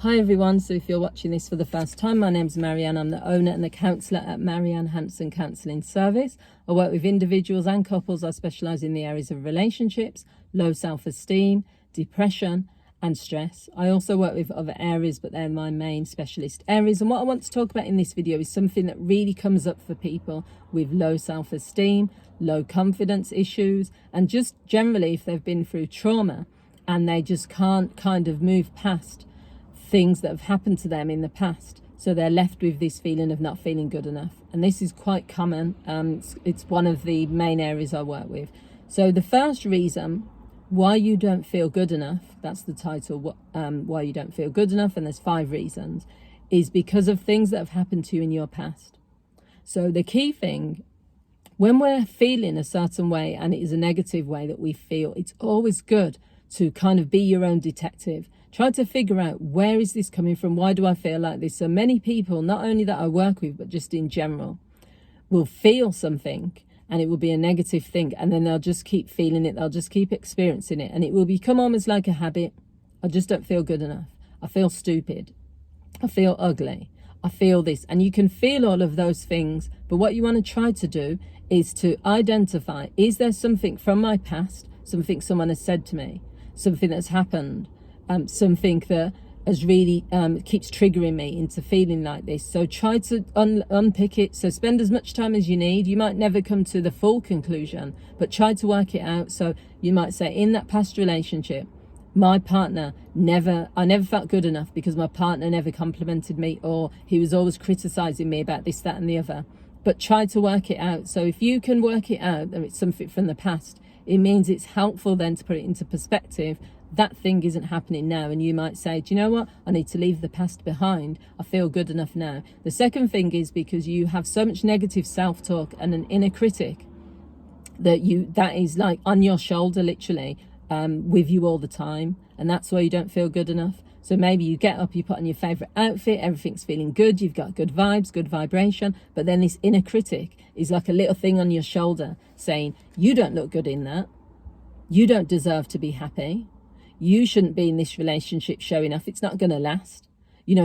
Hi everyone, so if you're watching this for the first time, my name's Marianne. I'm the owner and the counsellor at Marianne Hanson Counselling Service. I work with individuals and couples. I specialise in the areas of relationships, low self-esteem, depression and stress. I also work with other areas, but they're my main specialist areas. And what I want to talk about in this video is something that really comes up for people with low self-esteem, low confidence issues, and just generally if they've been through trauma and they just can't kind of move past things that have happened to them in the past, so they're left with this feeling of not feeling good enough. And this is quite common. It's one of the main areas I work with. So the first reason why you don't feel good enough, that's the title, why you don't feel good enough, and there's 5 reasons, is because of things that have happened to you in your past. So the key thing, when we're feeling a certain way and it is a negative way that we feel, it's always good to kind of be your own detective. Try to figure out, where is this coming from? Why do I feel like this? So many people, not only that I work with, but just in general, will feel something and it will be a negative thing. And then they'll just keep feeling it. They'll just keep experiencing it. And it will become almost like a habit. I just don't feel good enough. I feel stupid. I feel ugly. I feel this. And you can feel all of those things. But what you want to try to do is to identify, is there something from my past, something someone has said to me, something that's happened, something that has really keeps triggering me into feeling like this. So try to unpick it. So spend as much time as you need. You might never come to the full conclusion, but try to work it out. So you might say, in that past relationship, my partner I never felt good enough because my partner never complimented me, or he was always criticizing me about this, that and the other. But try to work it out. So if you can work it out and it's something from the past, it means it's helpful then to put it into perspective. That thing isn't happening now, and you might say, do you know what, I need to leave the past behind. I feel good enough now. The second thing is because you have so much negative self-talk and an inner critic that is like on your shoulder literally, with you all the time, and that's why you don't feel good enough. So maybe you get up, you put on your favorite outfit, everything's feeling good, you've got good vibes, good vibration, but then this inner critic is like a little thing on your shoulder saying, you don't look good in that, you don't deserve to be happy, you shouldn't be in this relationship showing off, it's not going to last.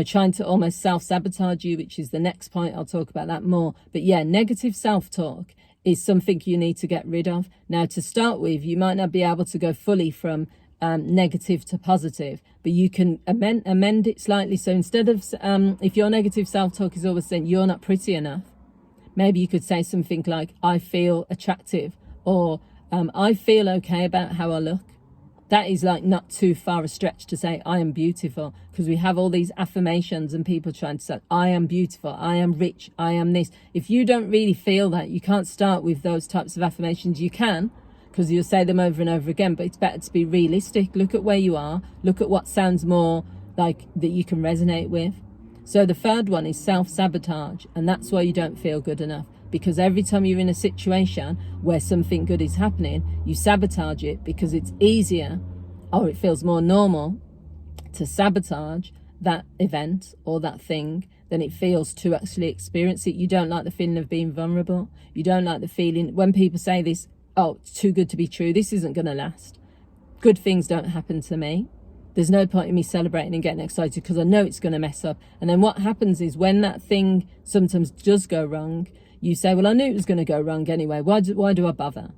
Trying to almost self-sabotage you, which is the next point. I'll talk about that more. But yeah, negative self-talk is something you need to get rid of. Now, to start with, you might not be able to go fully from negative to positive, but you can amend it slightly. So instead of, if your negative self-talk is always saying you're not pretty enough, maybe you could say something like, I feel attractive, or I feel okay about how I look. That is like not too far a stretch to say I am beautiful, because we have all these affirmations and people trying to say I am beautiful, I am rich, I am this. If you don't really feel that, you can't start with those types of affirmations. You can, because you'll say them over and over again, but it's better to be realistic. Look at where you are, look at what sounds more like that you can resonate with. So the third one is self-sabotage, and that's why you don't feel good enough. Because every time you're in a situation where something good is happening, you sabotage it, because it's easier, or it feels more normal to sabotage that event or that thing than it feels to actually experience it. You don't like the feeling of being vulnerable. You don't like the feeling when people say this, oh, it's too good to be true, this isn't going to last. Good things don't happen to me. There's no point in me celebrating and getting excited because I know it's going to mess up. And then what happens is when that thing sometimes does go wrong, you say, well, I knew it was going to go wrong anyway. Why do I bother?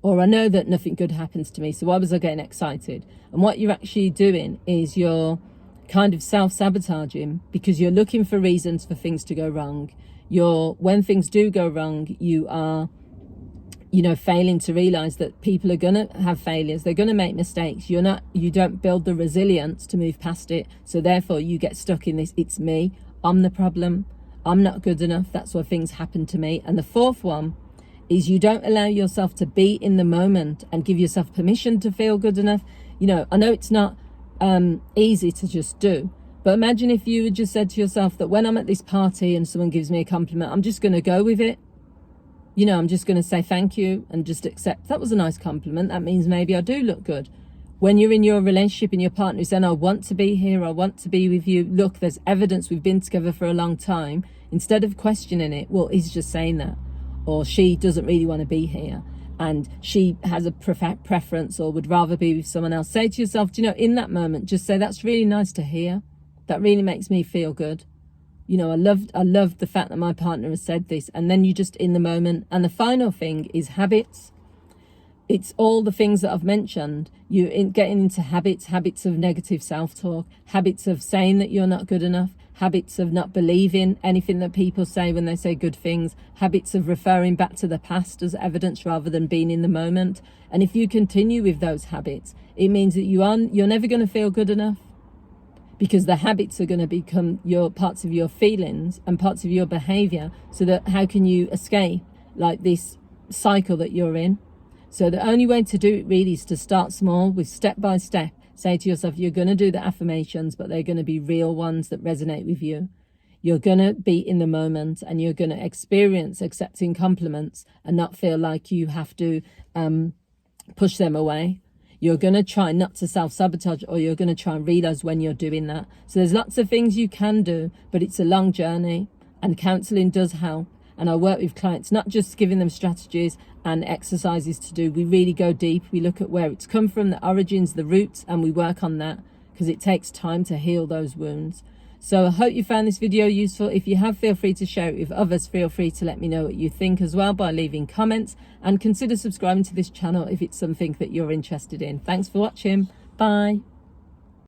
Or I know that nothing good happens to me, so why was I getting excited? And what you're actually doing is you're kind of self-sabotaging, because you're looking for reasons for things to go wrong. When things do go wrong, you are, failing to realize that people are going to have failures. They're going to make mistakes. You don't build the resilience to move past it. So therefore you get stuck in this, it's me, I'm the problem, I'm not good enough, that's why things happen to me. And the fourth one is you don't allow yourself to be in the moment and give yourself permission to feel good enough. I know it's not easy to just do, but imagine if you had just said to yourself that when I'm at this party and someone gives me a compliment, I'm just going to go with it. I'm just going to say thank you and just accept that was a nice compliment. That means maybe I do look good. When you're in your relationship and your partner is saying, I want to be here, I want to be with you, look, there's evidence we've been together for a long time, instead of questioning it, well, he's just saying that, or she doesn't really want to be here and she has a preference or would rather be with someone else. Say to yourself, in that moment, just say, that's really nice to hear. That really makes me feel good. You know, I loved the fact that my partner has said this, and then you just in the moment. And the final thing is habits. It's all the things that I've mentioned. Getting into habits of negative self-talk, habits of saying that you're not good enough, habits of not believing anything that people say when they say good things, habits of referring back to the past as evidence rather than being in the moment. And if you continue with those habits, it means that you're never going to feel good enough, because the habits are going to become your parts of your feelings and parts of your behavior. So that how can you escape like this cycle that you're in? So the only way to do it really is to start small, with step by step. Say to yourself, you're going to do the affirmations, but they're going to be real ones that resonate with you. You're going to be in the moment, and you're going to experience accepting compliments and not feel like you have to push them away. You're going to try not to self-sabotage, or you're going to try and realize when you're doing that. So there's lots of things you can do, but it's a long journey, and counselling does help. And I work with clients, not just giving them strategies and exercises to do. We really go deep. We look at where it's come from, the origins, the roots, and we work on that, because it takes time to heal those wounds. So I hope you found this video useful. If you have, feel free to share it with others. Feel free to let me know what you think as well by leaving comments, and consider subscribing to this channel if it's something that you're interested in. Thanks for watching. Bye.